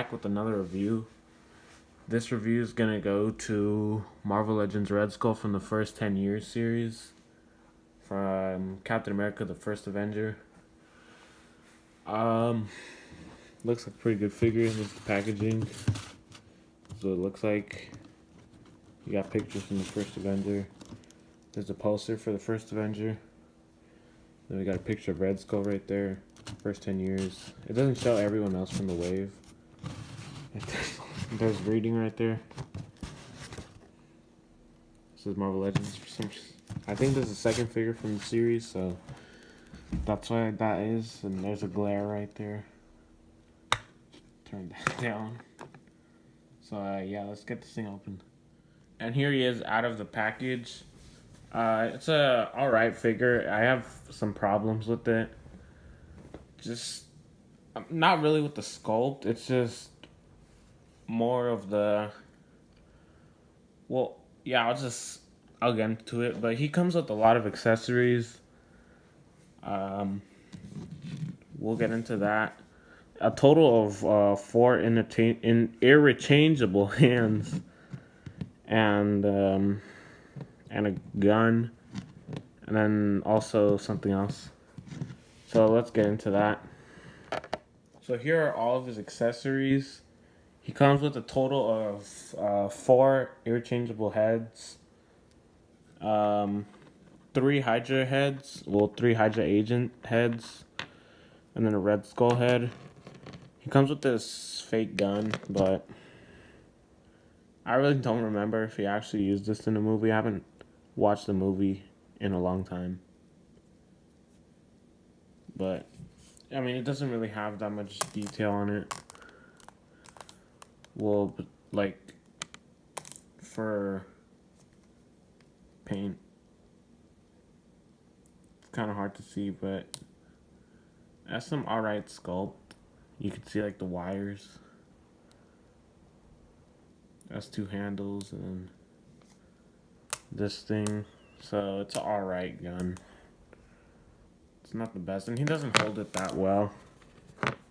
back with another review. This review is gonna go to Marvel Legends Red Skull from the first 10 years series, from Captain America: The First Avenger. Um, Looks like a pretty good figure. This is the packaging. So it looks like you got pictures from the First Avenger. There's a poster for the First Avenger. Then we got a picture of Red Skull right there. First 10 years. It doesn't show everyone else from the wave. There's reading right there. This is Marvel Legends. I think there's a second figure from the series, so that's why that is. And there's a glare right there. Turn that down. So yeah, let's get this thing open. And here he is out of the package. It's a alright figure. I have some problems with it. Just not really with the sculpt. It's just more of the. Well, yeah, I'll get into it. But he comes with a lot of accessories. We'll get into that. A total of 4 interchangeable hands, and a gun, and then also something else. So let's get into that. So here are all of his accessories. He comes with a total of 4 interchangeable heads, 3 Hydra heads, 3 Hydra agent heads, and then a Red Skull head. He comes with this fake gun, but I really don't remember if he actually used this in the movie. I haven't watched the movie in a long time. But, I mean, it doesn't really have that much detail on it. Well, like, for paint, it's kind of hard to see, but it has some alright sculpt. You can see, like, the wires. That's 2 handles, and then this thing. So, it's an alright gun. It's not the best, and he doesn't hold it that well.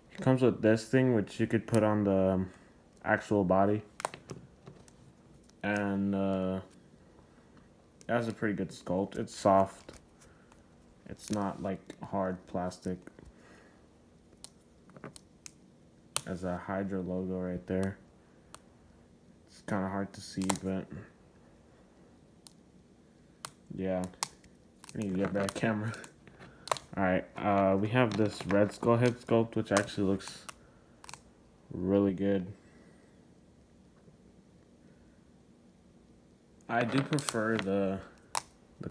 He comes with this thing, which you could put on the actual body. And it has a pretty good sculpt. It's soft. It's not, like, hard plastic. As a Hydra logo right there. It's kind of hard to see, but yeah, I need to get back camera. Alright, we have this Red Skull head sculpt, which actually looks really good. I do prefer the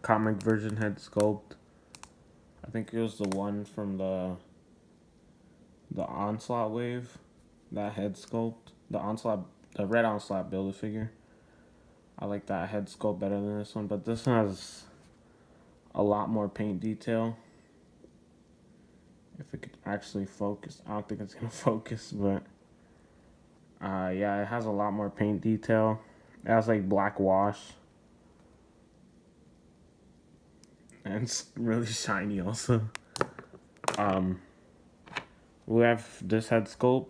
comic version head sculpt. I think it was the one from the Onslaught wave. That head sculpt, the red Onslaught Build-A-Figure. I like that head sculpt better than this one, but this one has a lot more paint detail. If it could actually focus, I don't think it's gonna focus, but yeah, it has a lot more paint detail. It has like black wash, and it's really shiny also. We have this head sculpt,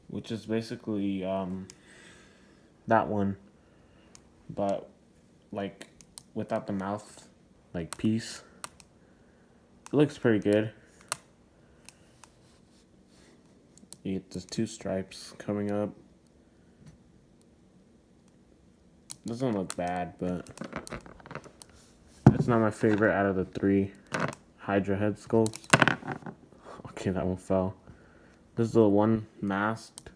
which is basically that one, but like without the mouth like piece. It looks pretty good. You get the 2 stripes coming up. Doesn't look bad, but it's not my favorite out of the 3 Hydra head sculpts. Okay, that one fell. This is the one masked,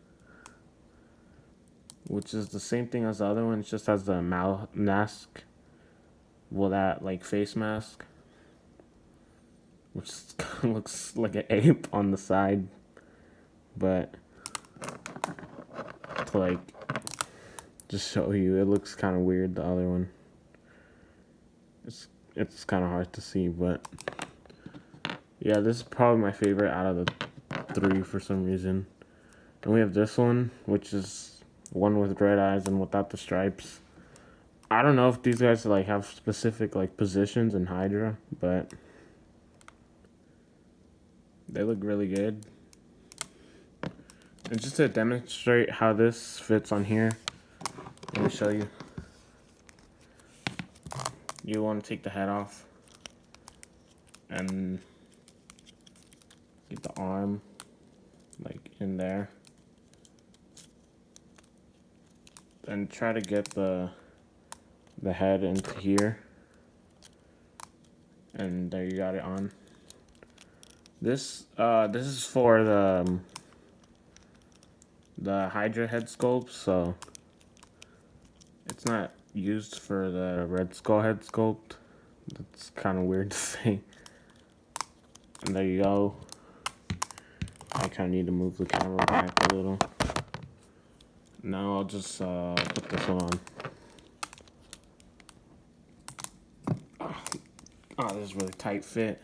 which is the same thing as the other one. It just has the mask. Well, that like face mask, which looks like an ape on the side, but to like just show you, it looks kind of weird. The other one, it's kind of hard to see, but yeah, this is probably my favorite out of the 3 for some reason. And we have this one, which is one with red eyes and without the stripes. I don't know if these guys like have specific like positions in Hydra, but they look really good. And just to demonstrate how this fits on here, let me show you. You want to take the head off and get the arm like in there. And try to get the head into here. And there you got it on. This is for the Hydra head sculpt, so it's not used for the Red Skull head sculpt. That's kind of weird to say. And there you go. I kind of need to move the camera back a little. Now I'll just put this on. Oh, this is really tight fit.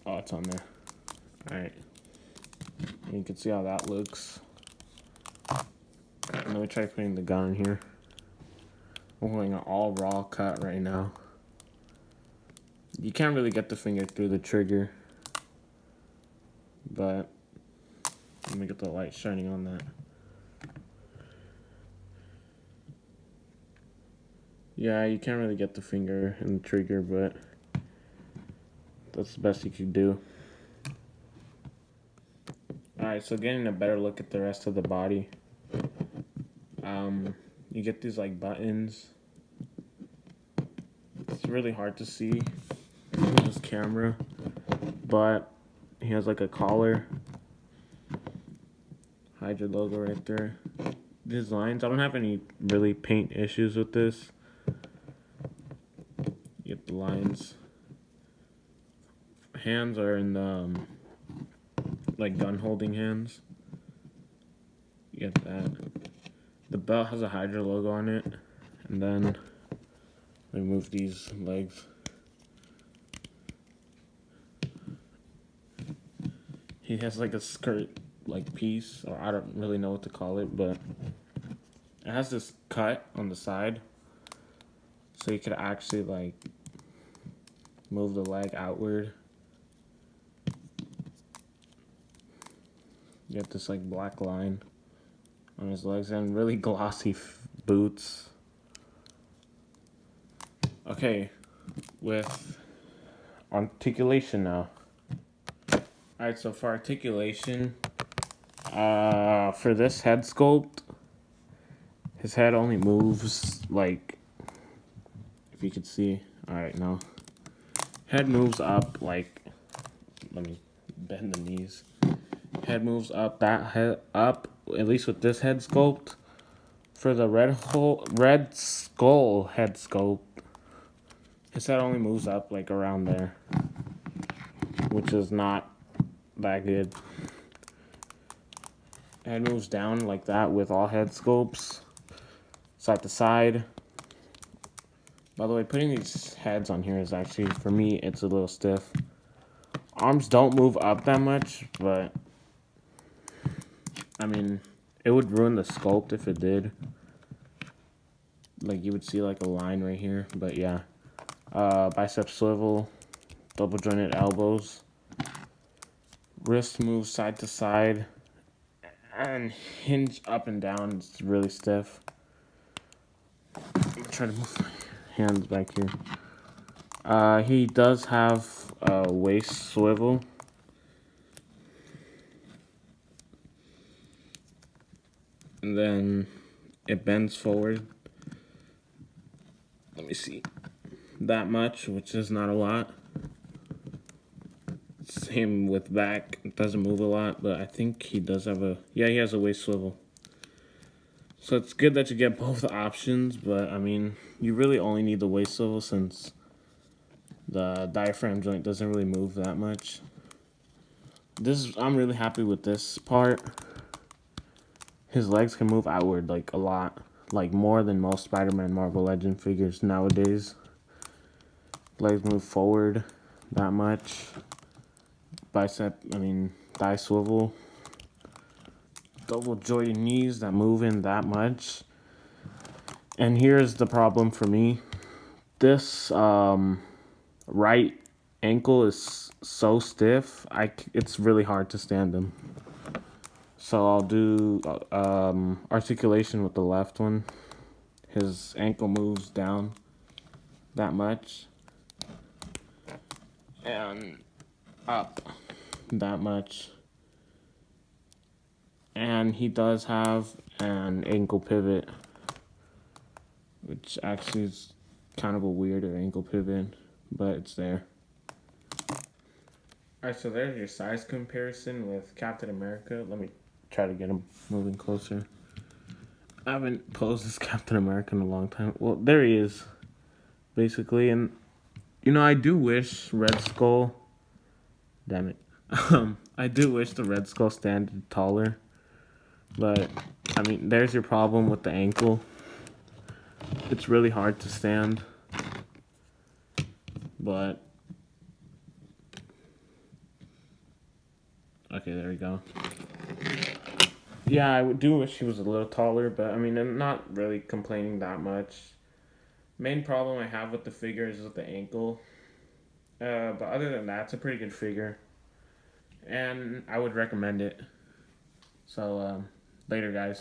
Oh, it's on there. Alright. You can see how that looks. Let me try putting the gun in here. I'm holding an all raw cut right now. You can't really get the finger through the trigger. But let me get the light shining on that. Yeah, you can't really get the finger in the trigger, but that's the best you can do. Alright, so getting a better look at the rest of the body. You get these like buttons. It's really hard to see with this camera, but he has like a collar. Hydra logo right there. These lines, I don't have any really paint issues with this. You get the lines. Hands are in the like gun holding hands. You get that. The belt has a Hydra logo on it, and then we move these legs. He has like a skirt like piece, or I don't really know what to call it, but it has this cut on the side, so you could actually like move the leg outward. You have this like black line on his legs and really glossy boots. Okay, with articulation now. Alright, so for articulation, for this head sculpt, his head only moves like, if you could see, alright, no. Head moves up like, let me bend the knees. Head moves up, that head up, at least with this head sculpt. For the Red Skull head sculpt, his head only moves up like around there, which is not that good. Head moves down like that with all head sculpts, side to side. By the way, putting these heads on here is actually, for me, it's a little stiff. Arms don't move up that much, but I mean, it would ruin the sculpt if it did. Like, you would see like a line right here, but yeah. Bicep swivel, double jointed elbows. Wrist moves side to side, and hinge up and down. It's really stiff. I'm gonna try to move my hands back here. He does have a waist swivel. And then it bends forward. Let me see. That much, which is not a lot. Same with back. It doesn't move a lot, but I think he does have a... Yeah, he has a waist swivel. So it's good that you get both options, but I mean, you really only need the waist swivel since the diaphragm joint doesn't really move that much. I'm really happy with this part. His legs can move outward like a lot, like more than most Spider-Man Marvel Legend figures nowadays. Legs move forward that much. Thigh swivel. Double jointed knees that move in that much. And here's the problem for me. This right ankle is so stiff. It's really hard to stand him. So I'll do articulation with the left one. His ankle moves down that much and up that much. And he does have an ankle pivot, which actually is kind of a weirder ankle pivot, but it's there. Alright, so there's your size comparison with Captain America. Let me try to get him moving closer. I haven't posed as Captain America in a long time. Well, there he is, basically. And, you know, I do wish Red Skull... Damn it. I do wish the Red Skull stand taller. But, I mean, there's your problem with the ankle. It's really hard to stand. But... Okay, there we go. Yeah, I do wish he was a little taller, but I mean, I'm not really complaining that much. Main problem I have with the figure is with the ankle. But other than that, it's a pretty good figure. And I would recommend it. So, later, guys.